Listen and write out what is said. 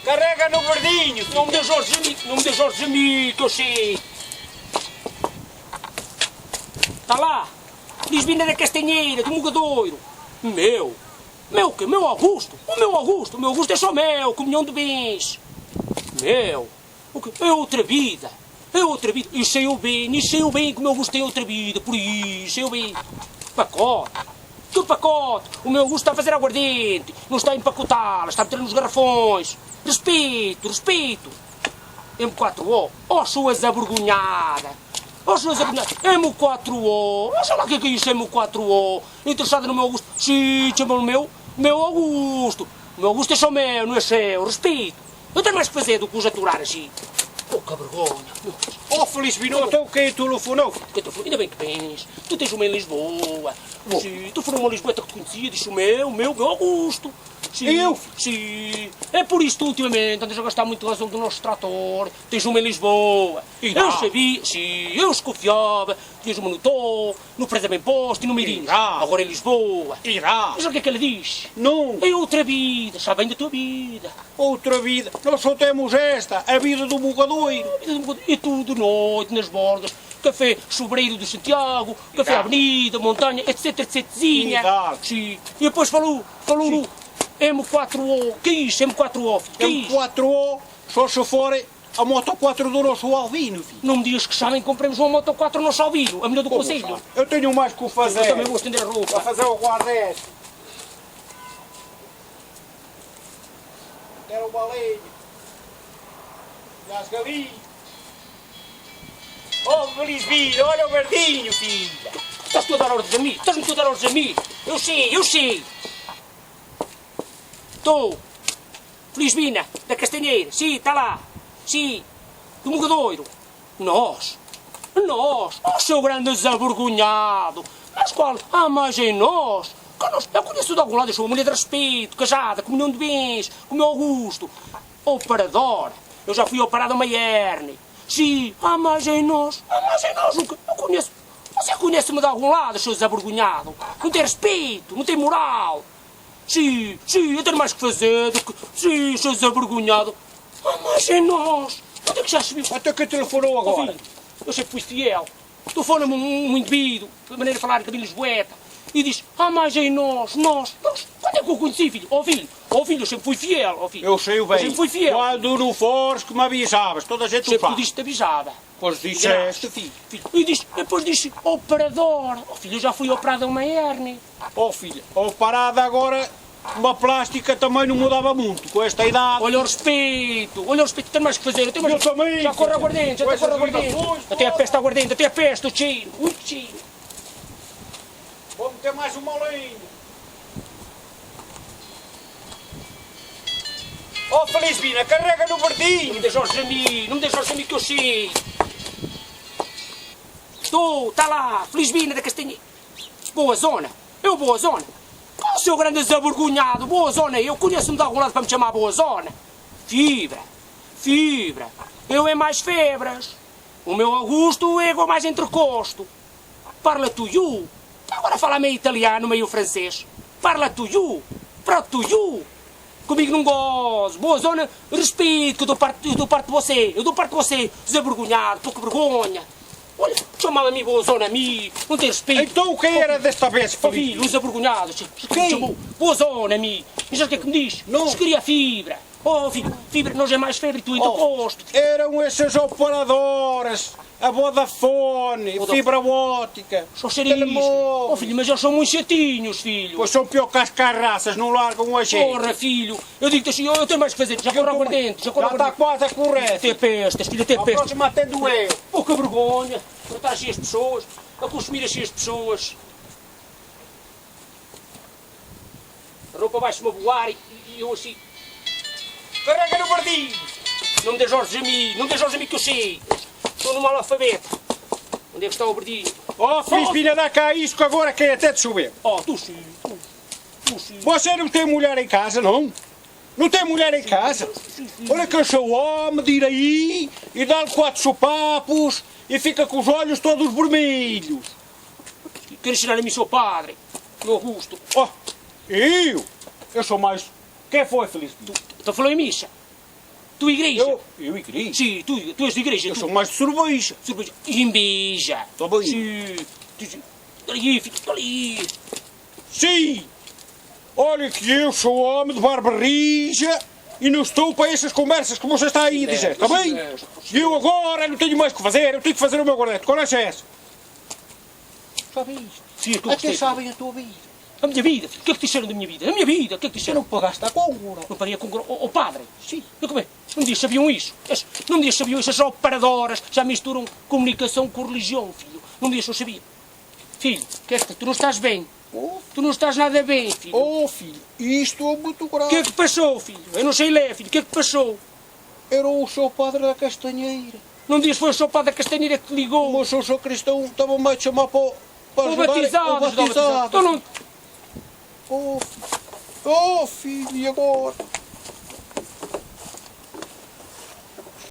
Carrega no verdinho. Não me dê Jorge a mim, não me dê Jorge a mim, que eu sei. Está lá. Lisbina da Castanheira, do Mugadoiro. Meu que? Meu Augusto? O meu Augusto é só meu, comunhão de bens. Meu, o que? É outra vida. E sei o bem que o meu Augusto tem outra vida, por isso, sei o bem. Pacote. Que pacote? O meu Augusto está a fazer aguardente, não está a empacotá-la, está a meter nos garrafões. Respeito. M4O, suas avergonhada. M4O, mas sei lá o que é isso, M4O. Interessada no meu Augusto. Sim, chama-me meu Augusto. O meu Augusto é só meu, não é seu. Respeito. Eu tenho mais que fazer do que os aturar assim. Oh, que vergonha. Feliz Minuto, então quem telefonou? Ainda bem que tens. Tu tens uma em Lisboa. Sim, tu foste uma Lisboeta que te conhecia, disse o meu Augusto. Sim, eu? Sim. É por isso que ultimamente andas a gastar muito gasóleo do nosso trator. Tens uma em Lisboa. Eu sabia, sim, eu desconfiava. Tinhas uma no Tó, no Presa Bem Posto e no Meirinhos. Agora em Lisboa. Mas o que é que ela diz? Não. É outra vida, já vem da tua vida. Outra vida? Nós só temos esta, a vida do Mugadoiro. E tu de noite, nas bordas, café Sobreiro do Santiago, café Avenida, Montanha, etc. Sim. E depois falou no M4O. Que é isso, M4O? M4O, só se for a Moto 4 do nosso Alvino, filho. Não me digas que sabem que compramos uma Moto 4 no nosso Alvino, a melhor do conselho. Eu tenho mais que o fazer. Eu também vou estender a roupa. Para fazer o guardete. Der o balinho. E as galinhas. Feliz vida, olha o verdinho, filha. Estás-me a dar ordens a mim? Eu sei. Estou. Felizmina, da Castanheira. Sim, está lá. Sim. Do Mugadoiro. Nós, seu grande desavergonhado. Mas qual? Mais em nós. Eu conheço de algum lado, eu sou uma mulher de respeito, casada, comunhão de bens, com o meu Augusto. Operadora. Eu já fui operado a uma herne. Sim, mais em nós. Eu conheço. Você conhece-me de algum lado, seu desavergonhado. Não tem respeito, não tem moral. Sim, eu tenho mais que fazer do que... Sim, seu desavergonhado. Mais em nós. Onde é que já se viu? Até que telefonou agora? Filho, eu sempre fui fiel. Telefona-me um indivíduo, de maneira de falar de Lisboeta, e diz, mais em nós. Quando é que eu conheci, filho? Filho, eu sempre fui fiel, filho. Eu sei o bem. Eu sempre fui fiel. Quando não fores que me avisavas, toda a gente o faz. Sempre disse-te avisava. Pois disseste, filho. E depois disse, operador. Filho, eu já fui operado a uma hérnia. Filho, operada agora, uma plástica também não mudava muito, com esta idade. Olha o respeito, tenho mais que fazer. Eu também. Já corre aguardente, Até a peste aguardente, o cheiro, Vou meter mais uma linha. Felizmina, carrega no verdinho. Não me dê Jorge a mim que eu sei. Está lá, Felizmina da Castanheira. Boa zona. Qual o seu grande desavergonhado? Boa zona, eu conheço-me de algum lado para me chamar Boa Zona. Fibra. Eu é mais febras. O meu Augusto é igual mais entrecosto. Parla tu you. Agora fala meio italiano, meio francês. Parla tu you. Comigo não gozo. Boa Zona, respeito, que eu dou parte de você. Desavergonhado, pouca vergonha. Olha, chamava a mim Boa Zona, a mim, não tem respeito. Então o que era desta vez, filho? Os avergonhados. Quem? Chamou Boa Zona, a mim. E já o que é que me diz? Não. Se queria fibra. Filho, fibra, nós é mais febre e tu ainda gosto. Eram esses operadores, a Vodafone, fibra óptica. Só cheirinhos. Filho, mas eles são muito chatinhos, filho. Pois são pior que as carraças, não largam a gente. Porra, filho, eu digo-te assim, eu tenho mais que fazer, já corro aguardente. Já está quase a correr. Até pestas, filho, até pestas. A próxima até doeu. Pouca vergonha, tratar assim as pessoas, a consumir assim as pessoas. A roupa vai-se-me a voar e eu assim... Carrega no verdinho! Não me dê Jorge a mim que eu sei. Estou no mal alfabeto. Onde é que está o verdinho? Felizmina, dá cá isso que agora quer até de chover. Tu sim. Você não tem mulher em casa, não? Não tem mulher em casa? Olha que eu sou homem de ir aí e dar-lhe 4 sopapos e fica com os olhos todos vermelhos. Quer ensinar a mim, seu padre, meu Augusto. Eu sou mais... Quem foi, Felizmina? Tu falou em missa. Tu igreja? Eu igreja? Sim, tu és de igreja. Eu sou mais de cerveja. Cerveja. Imbija. Está bem. Sim. Olha aí, filho, olha aí. Sim! Olha que eu sou homem de barba rija e não estou para essas conversas como você está aí a dizer, está bem? E eu agora não tenho mais o que fazer, eu tenho que fazer o meu guardete. Qual é essa? Sabem isto? Sim, eu estou a Até gostar. sabem a tua vida. A minha vida, filho. O que é que disseram da minha vida? A minha vida, o que é que Tu disseram? não pagaste a congora. Não paria com o padre. Sim. Eu como é? Não dias sabiam isso. Não dias sabiam isso. As operadoras já misturam comunicação com religião, filho. Não dias não sabia. Filho, que é que tu não estás bem? Oh, Tu não estás nada bem, filho. oh filho, isto é muito O grave. que é que passou, filho? Eu não sei ler, filho. O que é que passou? Era o seu padre da Castanheira. Não dias foi o seu padre da Castanheira que te ligou. Mas eu sou cristão, estava-me a chamar para O ajudar. batizado. O batizado. Então não... Oh filho, e agora?